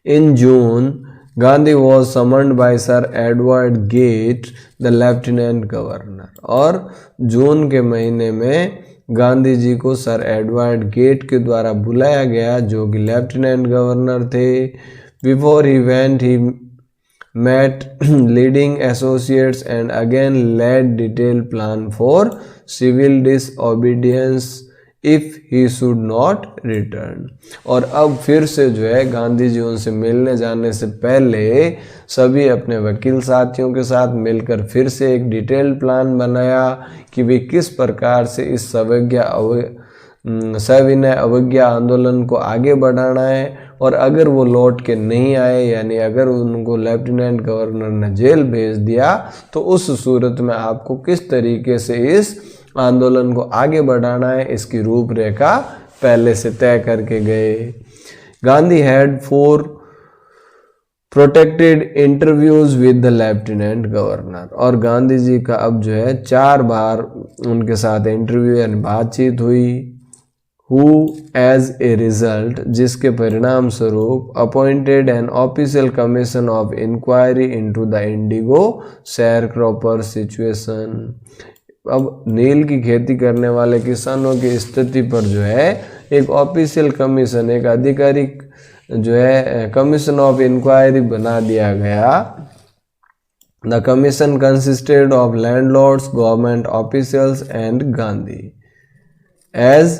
In June, Gandhi was summoned by Sir Edward Gate, the Lieutenant Governor. और जून के महीने में गांधी जी को सर एडवर्ड गेट के द्वारा बुलाया गया, जो कि लेफ्टिनेंट गवर्नर थे. Before he went he met leading associates and again led detailed plan for civil disobedience if he should not return. और अब फिर से जो है गांधी जी उनसे मिलने जाने से पहले सभी अपने वकील साथियों के साथ मिलकर फिर से एक डिटेल्ड प्लान बनाया कि वे किस प्रकार से इस सविनय अवज्ञा आंदोलन को आगे बढ़ाना है. और अगर वो लौट के नहीं आए, यानी अगर उनको लेफ्टिनेंट गवर्नर ने जेल भेज दिया, तो उस सूरत में आपको किस तरीके से इस आंदोलन को आगे बढ़ाना है, इसकी रूपरेखा पहले से तय करके गए. Gandhi had 4 protected interviews with the lieutenant governor. और गांधी जी का अब जो है 4 बार उनके साथ इंटरव्यू यानी बातचीत हुई. Who as a result, जिसके परिणाम स्वरूप appointed an official commission of inquiry into the indigo sharecropper situation. अब नील की खेती करने वाले किसानों की स्थिति पर जो है एक ऑफिशियल कमीशन, एक आधिकारिक जो है कमीशन ऑफ इंक्वायरी बना दिया गया. The commission consisted of landlords, government officials and Gandhi as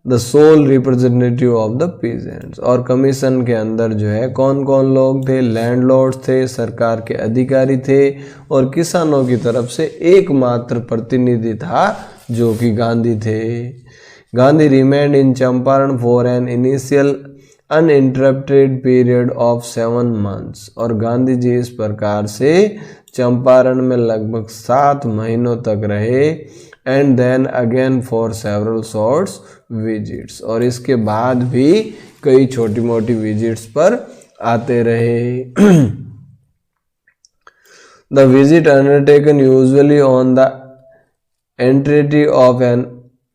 the sole representative of the peasants. और कमीशन के अंदर जो है कौन कौन लोग थे? लैंडलॉर्ड्स थे, सरकार के अधिकारी थे, और किसानों की तरफ से एकमात्र प्रतिनिधि था जो कि गांधी थे. Gandhi remained in Champaran for an initial uninterrupted period of 7 months. और गांधी जी इस प्रकार से चंपारण में लगभग 7 महीनों तक रहे. And then again for several shorts visits. और इसके बाद भी कई छोटी मोटी विजिट्स पर आते रहे. The visit undertaken usually on the entry of an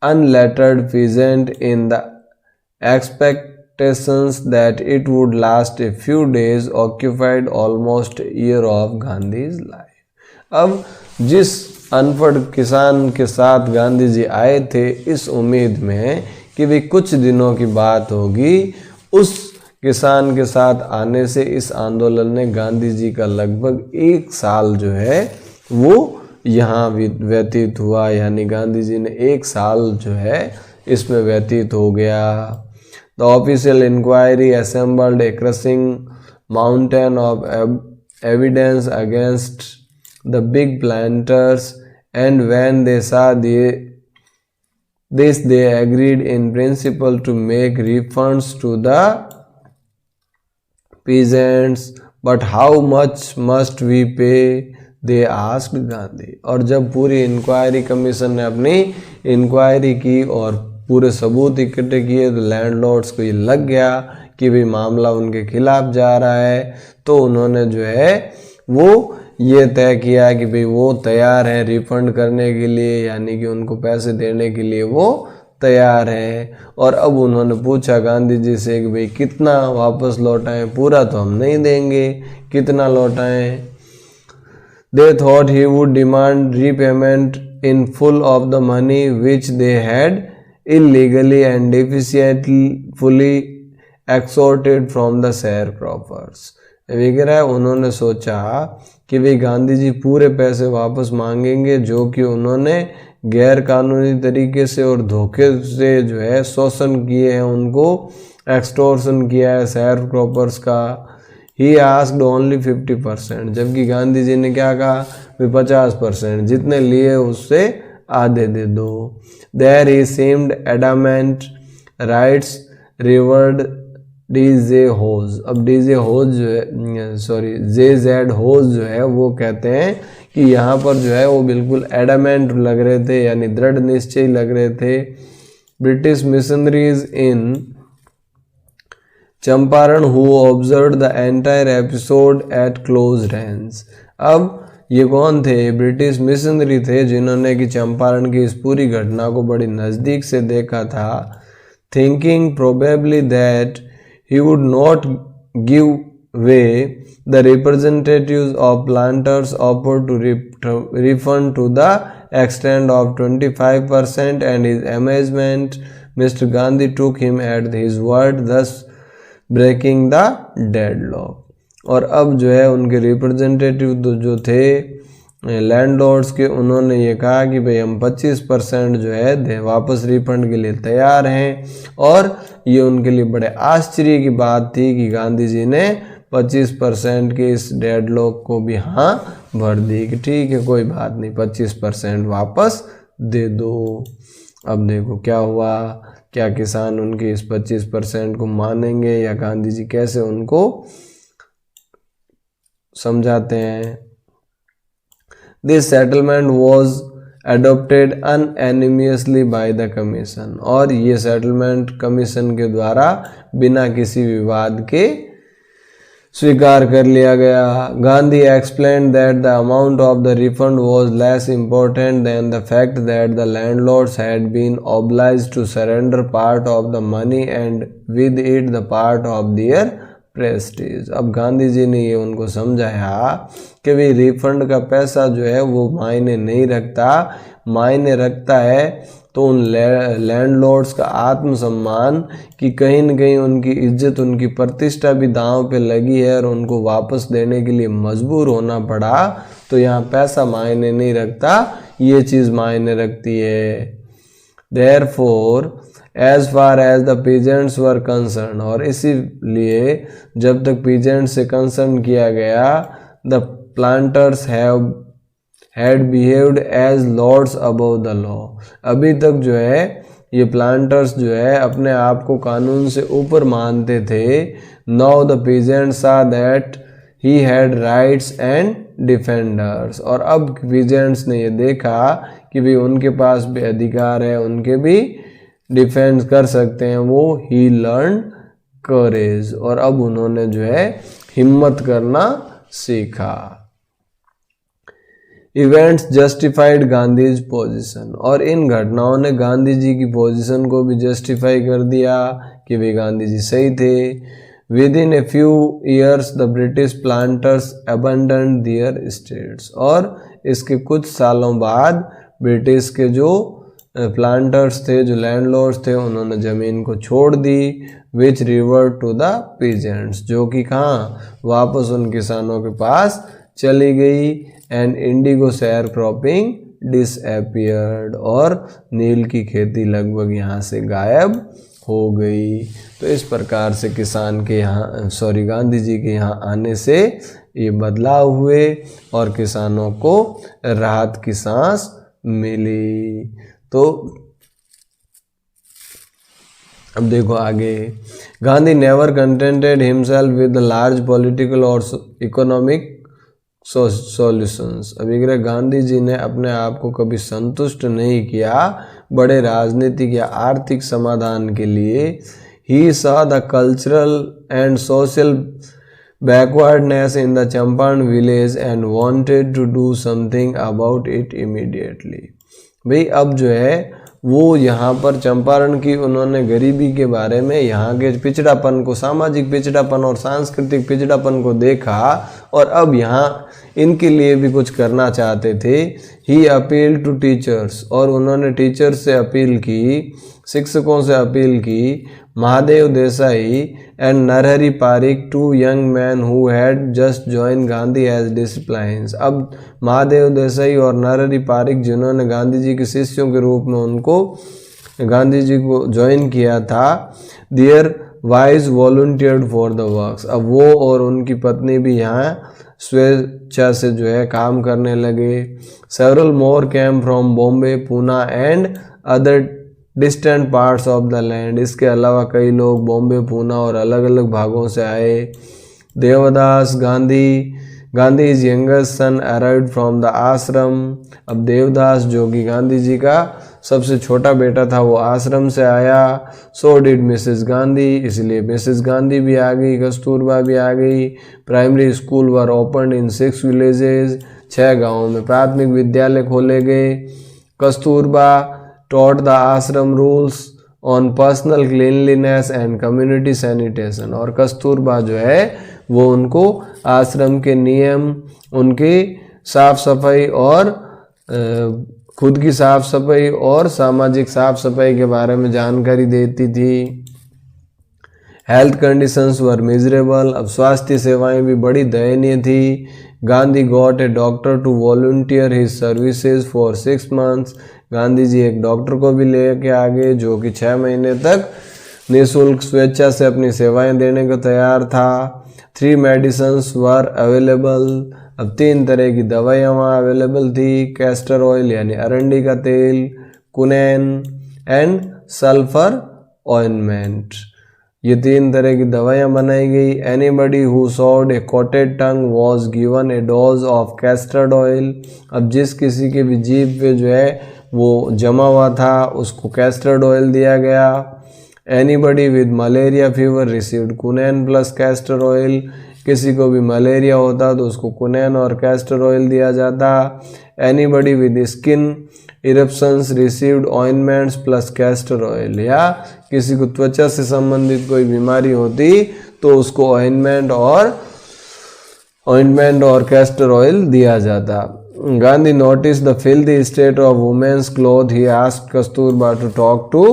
unlettered peasant in the expectations that it would last a few days occupied almost a year of Gandhi's life. अब जिस अनपढ़ किसान के साथ गांधी जी आए थे इस उम्मीद में कि भी कुछ दिनों की बात होगी, उस किसान के साथ आने से इस आंदोलन ने गांधी जी का लगभग 1 साल जो है वो यहाँ व्यतीत हुआ. यानी गांधी जी ने 1 साल जो है इसमें व्यतीत हो गया. The official inquiry assembled a crushing mountain of evidence against the big planters. And when they saw this, they agreed in principle to make refunds to the peasants. But how much must we pay? They asked Gandhi. और जब पूरी inquiry commission ने अपनी inquiry की और पूरे सबूत इकट्ठे किए, तो लैंडलॉर्ड्स को ये लग गया कि भी मामला उनके खिलाफ जा रहा है. तो उन्होंने जो है वो ये तय किया कि भाई वो तैयार है रिफंड करने के लिए, यानी कि उनको पैसे देने के लिए वो तैयार है. और अब उन्होंने पूछा गांधी जी से कि भाई कितना वापस लौटाएं, पूरा तो हम नहीं देंगे, कितना लौटाएं. They thought he would demand repayment in full of the money which they had illegally and deficiently extorted from the sharecroppers वगैरह. उन्होंने सोचा कि वे गांधी जी पूरे पैसे वापस मांगेंगे जो कि उन्होंने गैर कानूनी तरीके से और धोखे से जो है शोषण किए हैं, उनको एक्सटोर्शन किया है शेयर क्रॉपर्स का. ही आस्क्ड ओनली 50%, जबकि गांधी जी ने क्या कहा? वे 50%, जितने लिए उससे आधे दे दो. देयर ही सीम्ड एडामेंट राइट्स रिवर्ड डीजे होज. अब डीजे होज जो है JZ होज जो है वो कहते हैं कि यहाँ पर जो है वो बिल्कुल एडामेंट लग रहे थे, यानी दृढ़ निश्चय लग रहे थे. British missionaries in Champaran who observe the entire episode eight close range. अब ये कौन थे? ब्रिटिश मिशनरी थे जिन्होंने कि चंपारण की इस पूरी घटना को बड़ी नज़दीक से देखा था. Thinking probably that he would not give way, the representatives of planters offered to refund to the extent of 25%, and his amazement, Mr. Gandhi took him at his word, thus breaking the deadlock. और अब जो है उनके representative जो थे landlords के, उन्होंने ये कहा कि भाई हम 25% जो है वापस रिफंड के लिए तैयार हैं। और ये उनके लिए बड़े आश्चर्य की बात थी कि गांधी जी ने 25% के इस डेडलॉक को भी हाँ भर दी कि ठीक है कोई बात नहीं, 25% वापस दे दो। अब देखो क्या हुआ, क्या किसान उनके इस 25% को मानेंगे या गांधी जी कैसे उनको समझाते हैं। This settlement was adopted unanimously by the commission, और ये सेटलमेंट कमीशन के द्वारा बिना किसी विवाद के स्वीकार कर लिया गया। Gandhi explained that the amount of the refund was less important than the fact that the landlords had been obliged to surrender part of the money and with it the part of their Prestige. अब गांधी जी ने ये उनको समझाया कि भाई refund का पैसा जो है वो मायने नहीं रखता, मायने रखता है तो उन लैंडलॉर्ड्स का आत्मसम्मान, कि कहीं न कहीं उनकी इज्जत, उनकी प्रतिष्ठा भी दांव पे लगी है और उनको वापस देने के लिए मजबूर होना पड़ा। तो यहाँ पैसा मायने नहीं रखता, ये चीज़ मायने रखती है। Therefore, as far as the peasants were concerned, और इसीलिए जब तक peasants से कंसर्न किया गया, the planters had behaved as lords above the law। अभी तक जो है ये प्लांटर्स जो है अपने आप को कानून से ऊपर मानते थे। Now the peasants saw that he had rights and defenders, और अब peasants ने ये देखा कि भी उनके पास भी अधिकार है, उनके भी डिफेंस कर सकते हैं वो। ही लर्न करेज, और अब उन्होंने जो है हिम्मत करना सीखा। इवेंट्स जस्टिफाइड गांधीज पोजीशन, और इन घटनाओं ने गांधी जी की पोजीशन को भी जस्टिफाई कर दिया कि वे गांधी जी सही थे। Within a few years the British planters abandoned their estates, और इसके कुछ सालों बाद ब्रिटिश के जो प्लांटर्स थे, जो लैंडलॉर्ड्स थे, उन्होंने ज़मीन को छोड़ दी। विच रिवर्ट टू द पीजेंट्स, जो कि कहाँ वापस उन किसानों के पास चली गई। And Indigo share cropping disappeared, और नील की खेती लगभग यहाँ से गायब हो गई। तो इस प्रकार से किसान के यहाँ गांधी जी के यहाँ आने से ये बदलाव हुए और किसानों को राहत की सांस मिली। तो अब देखो आगे, Gandhi never contented himself with large political और इकोनॉमिक सॉल्यूशंस। अभी गांधी जी ने अपने आप को कभी संतुष्ट नहीं किया बड़े राजनीतिक या आर्थिक समाधान के लिए। He saw the cultural and social backwardness in the Champaran village and wanted to do something about it immediately. भाई अब जो है वो यहाँ पर चंपारण की उन्होंने गरीबी के बारे में, यहाँ के पिछड़ापन को, सामाजिक पिछड़ापन और सांस्कृतिक पिछड़ापन को देखा और अब यहाँ इनके लिए भी कुछ करना चाहते थे। ही अपील टू टीचर्स, और उन्होंने टीचर्स से अपील की, शिक्षकों से अपील की। Mahadev Desai and Narhari Parikh, two young men who had just join Gandhi as disciplines. अब महादेव देसाई और नरहरि पारिक जिन्होंने गांधी जी के शिष्यों के रूप में उनको गांधी जी को ज्वाइन किया था, their wives volunteered for the works. अब वो और उनकी पत्नी भी यहाँ स्वेच्छा से जो है काम करने लगे। Several more came from Bombay, Poona and other distant parts of the land. इसके अलावा कई लोग बॉम्बे, पूना और अलग अलग भागों से आए। Devdas Gandhi is youngest son arrived from the आश्रम। अब देवदास जो कि गांधी जी का सबसे छोटा बेटा था वो आश्रम से आया। सो डिड मिसेस गांधी, इसलिए मिसेस गांधी भी आ गई, कस्तूरबा भी आ गई। Primary school were open in 6 villages, 6 गाँवों में प्राथमिक विद्यालय खोले गए। कस्तूरबा टॉट द आश्रम rules, on personal cleanliness and community sanitation. और कस्तूरबा जो है वो उनको आश्रम के नियम, उनकी साफ सफाई और खुद की साफ सफाई और सामाजिक साफ सफाई के बारे में जानकारी देती थी। हेल्थ कंडीशंस वर मिजरेबल, अब स्वास्थ्य सेवाएं भी बड़ी दयनीय थी। Gandhi got a doctor to volunteer his services for 6 months, Gandhi ji एक डॉक्टर को भी लेके आ गए जो कि 6 महीने तक निःशुल्क स्वेच्छा से अपनी सेवाएं देने को तैयार था। 3 मेडिसिन्स वर अवेलेबल, अब 3 तरह की दवाइयाँ वहाँ अवेलेबल थी। कैस्टर ऑयल यानी अरंडी का तेल, कुनैन एंड सल्फर ऑइंटमेंट, ये 3 तरह की दवाइयाँ बनाई गई। Anybody who showed a coated tongue was given a dose of castor oil, अब जिस किसी के भी जीभ पे जो है वो जमा हुआ था उसको कैस्टर्ड ऑयल दिया गया। Anybody with malaria fever received quinine plus castor oil, किसी को भी मलेरिया होता तो उसको कुनैन और कैस्टर ऑयल दिया जाता। Anybody with skin eruptions received ointments plus castor oil, या किसी को त्वचा से संबंधित कोई बीमारी होती तो उसको ऑइंटमेंट और कैस्टर ऑयल दिया जाता। Gandhi notice the filthy state of women's cloth, he asked Kasturba to talk to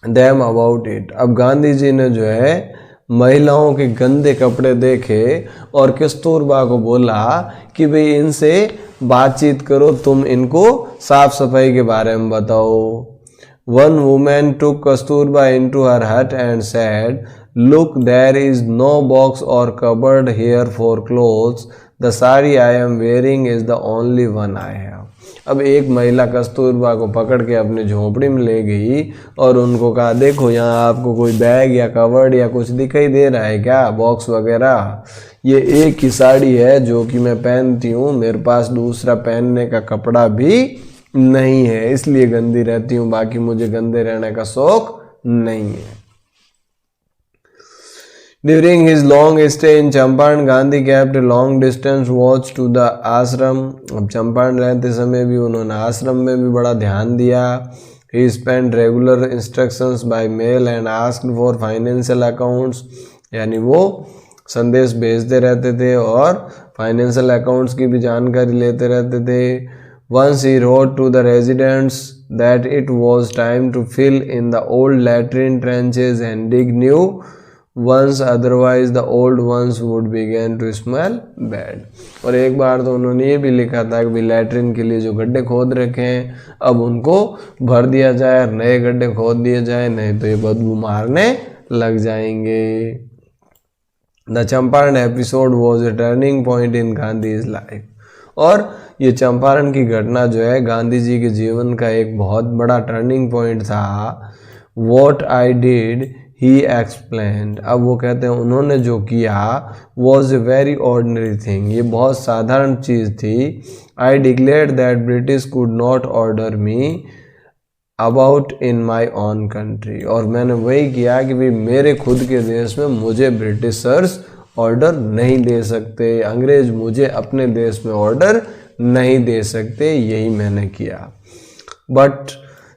them about it, अब गांधी जी ने जो है महिलाओं के गंदे कपड़े देखे और कस्तूरबा को बोला कि भाई इनसे बातचीत करो, तुम इनको साफ सफाई के बारे में बताओ। One women took Kasturba into her hut and said, look there is no box और cupboard here for clothes, the sari I am wearing is the only one I have. अब एक महिला कस्तूरबा को पकड़ के अपनी झोपड़ी में ले गई और उनको कहा, देखो यहाँ आपको कोई बैग या कवर्ड या कुछ दिखाई दे रहा है क्या, बॉक्स वगैरह, ये एक ही साड़ी है जो कि मैं पहनती हूँ, मेरे पास दूसरा पहनने का कपड़ा भी नहीं है, इसलिए गंदी रहती हूँ, बाकी मुझे गंदे रहने का शौक नहीं है। During his long stay in Champaran, Gandhi kept a long distance watch to the आश्रम, अब चंपारण रहते समय भी उन्होंने आश्रम में भी बड़ा ध्यान दिया। He spent regular instructions by mail and asked for financial accounts, यानी वो संदेश भेजते रहते थे और फाइनेंशियल अकाउंट्स की भी जानकारी लेते रहते थे। Once he wrote to the residents that it was time to fill in the old latrine trenches and dig new ones, otherwise the old ones would begin to smell bad, और एक बार तो उन्होंने ये भी लिखा था कि लैट्रिन के लिए जो गड्ढे खोद रखे हैं अब उनको भर दिया जाए और नए गड्ढे खोद दिए जाए, नहीं तो ये बदबू मारने लग जाएंगे। The Champaran episode was a turning point in Gandhi's life, और ये चंपारण की घटना जो है गांधी जी के जीवन का एक बहुत बड़ा टर्निंग पॉइंट था। What I did he explained, अब वो कहते हैं उन्होंने जो किया was a very ordinary thing, ये बहुत साधारण चीज़ थी। I declared that British could not order me about in my own country, और मैंने वही किया कि भाई मेरे खुद के देश में मुझे ब्रिटिशर्स ऑर्डर नहीं दे सकते, अंग्रेज मुझे अपने देश में ऑर्डर नहीं दे सकते, यही मैंने किया। But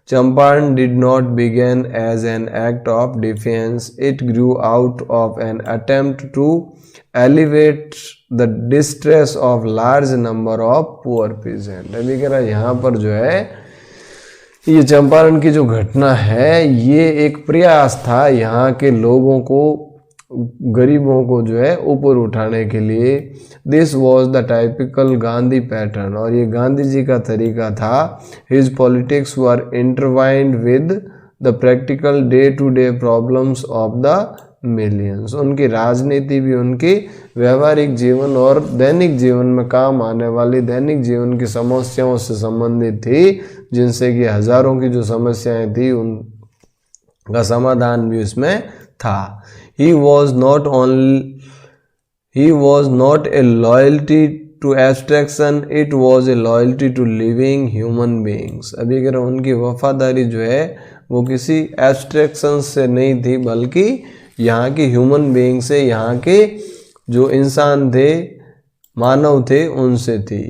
Champaran did not begin as an act of defense, it grew out of an attempt to alleviate the distress of large number of poor peasants। अभी कह रहा यहाँ पर जो है ये चंपारण की जो घटना है ये एक प्रयास था यहाँ के लोगों को, गरीबों को जो है ऊपर उठाने के लिए। This was the typical Gandhi pattern, और ये गांधी जी का तरीका था। His politics were intertwined with the practical day to day problems of the millions, उनकी राजनीति भी उनकी व्यवहारिक जीवन और दैनिक जीवन में काम आने वाली दैनिक जीवन की समस्याओं से संबंधित थी, जिनसे कि हजारों की जो समस्याएं थी उनका समाधान भी उसमें था। He was not a loyalty to abstraction, it was a loyalty to living human beings। अभी अगर उनकी वफादारी जो है वो किसी एब्स्ट्रैक्शन से नहीं थी बल्कि यहाँ की ह्यूमन बीइंग से, यहाँ के जो इंसान थे, मानव थे, उनसे थी।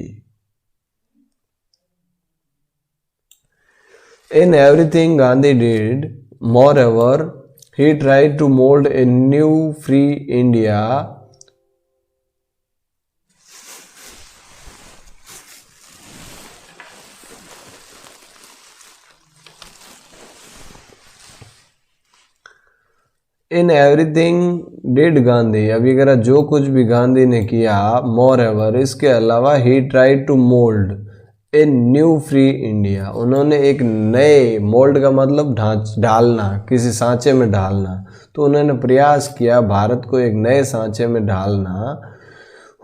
In everything Gandhi did, moreover, he tried to mold a new free India in everything did Gandhi. अभी करा जो कुछ भी गांधी ने किया, मोर एवर, इसके अलावा he tried to mould a new free India, उन्होंने एक नए, मोल्ड का मतलब ढालना, किसी सांचे में ढालना, तो उन्होंने प्रयास किया भारत को एक नए सांचे में ढालना।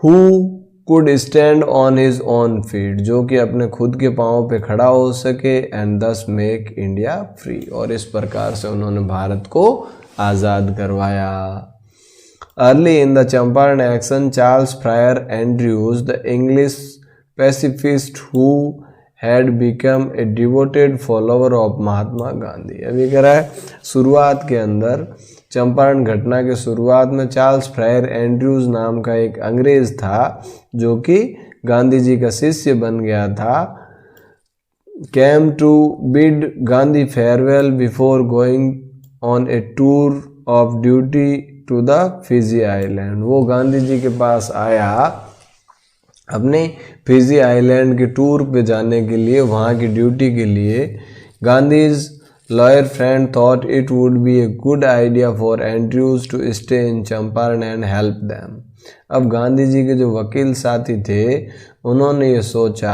Who could stand on his own feet, जो कि अपने खुद के पाँव पे खड़ा हो सके, एंड दस मेक इंडिया फ्री, और इस प्रकार से उन्होंने भारत को आज़ाद करवाया। Early in the Champaran action, Charles Freer Andrews, the English pacifist who had become a devoted follower of Mahatma Gandhi. अभी कह रहा है शुरुआत के अंदर, चंपारण घटना के शुरुआत में चार्ल्स फ्रायर एंड्रयूज नाम का एक अंग्रेज था जो कि गांधी जी का शिष्य बन गया था। Came to bid Gandhi farewell before going on a tour of duty to the Fiji island. वो गांधी जी के पास आया अपने फिजी आइलैंड के टूर पे जाने के लिए, वहाँ की ड्यूटी के लिए। Gandhi's lawyer friend thought it would be a good idea for Andrews to stay in Champaran and help them. अब गांधी जी के जो वकील साथी थे उन्होंने ये सोचा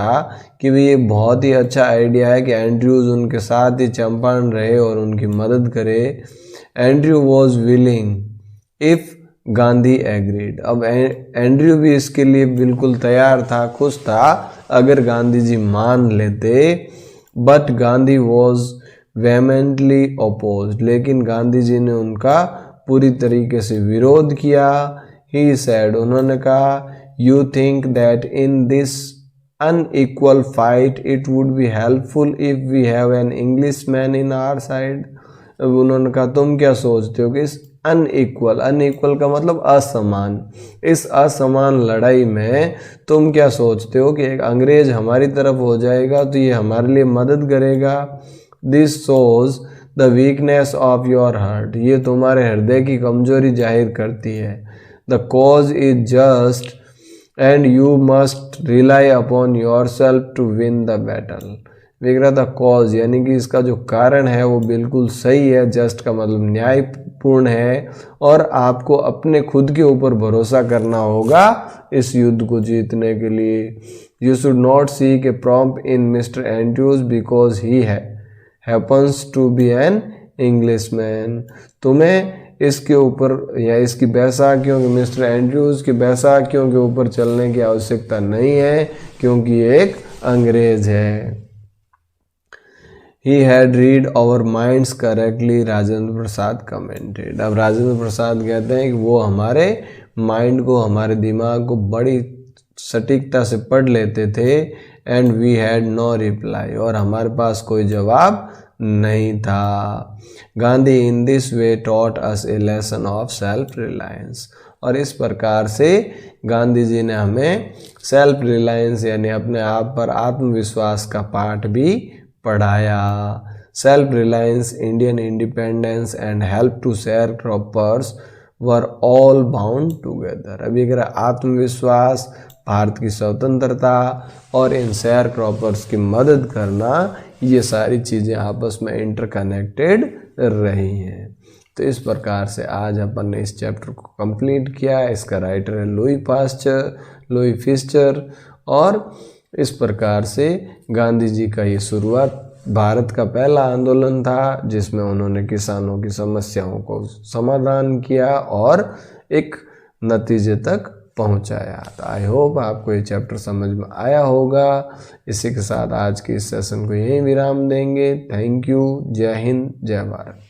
कि भी ये बहुत ही अच्छा आइडिया है कि एंड्रयूज उनके साथ ही चंपारण रहे और उनकी मदद करे। Andrew was willing if Gandhi agreed. अब एंड्रयू भी इसके लिए बिल्कुल तैयार था, खुश था अगर गांधी जी मान लेते। बट गांधी वॉज वेहेमेंटली अपोज्ड, लेकिन गांधी जी ने उनका पूरी तरीके से विरोध किया। ही सेड, उन्होंने कहा, you think that in this unequal fight it would be helpful if we have an Englishman in our side। अब उन्होंने कहा तुम क्या सोचते हो कि इस अनइक्वल का मतलब असमान, इस असमान लड़ाई में तुम क्या सोचते हो कि एक अंग्रेज हमारी तरफ हो जाएगा तो ये हमारे लिए मदद करेगा। This shows the weakness of your heart, ये तुम्हारे हृदय की कमजोरी जाहिर करती है। The cause is just and you must rely upon yourself to win the battle. विग्रह द कॉज यानी कि इसका जो कारण है वो बिल्कुल सही है, जस्ट का मतलब न्यायपूर्ण है, और आपको अपने खुद के ऊपर भरोसा करना होगा इस युद्ध को जीतने के लिए। You should not seek a prompt in mister Andrews because he happens to be an Englishman. तुम्हें इसके ऊपर या इसकी बैसाखियों के, मिस्टर एंड्रयूज की बैसाखियों के ऊपर चलने की आवश्यकता नहीं है क्योंकि एक अंग्रेज है। He had read our minds correctly, Rajendra Prasad commented. अब राजेंद्र प्रसाद कहते हैं कि वो हमारे माइंड को, हमारे दिमाग को बड़ी सटीकता से पढ़ लेते थे। And we had no reply, और हमारे पास कोई जवाब नहीं था। Gandhi in this way taught us a lesson of self reliance, और इस प्रकार से गांधी जी ने हमें सेल्फ रिलायंस यानी अपने आप पर आत्मविश्वास का पाठ भी पढ़ाया। Self reliance, Indian independence and help to sharecroppers were all bound together. अभी अगर आत्मविश्वास, भारत की स्वतंत्रता और इन शेयर क्रॉपर्स की मदद करना, ये सारी चीज़ें आपस में इंटरकनेक्टेड रही हैं। तो इस प्रकार से आज अपन ने इस चैप्टर को कंप्लीट किया। इसका राइटर है लुई फिस्चर, और इस प्रकार से गांधी जी का ये शुरुआत भारत का पहला आंदोलन था जिसमें उन्होंने किसानों की समस्याओं को समाधान किया और एक नतीजे तक पहुंचाया। तो आई होप आपको ये चैप्टर समझ में आया होगा। इसी के साथ आज के इस सेशन को यहीं विराम देंगे। Thank you. जय हिंद, जय भारत।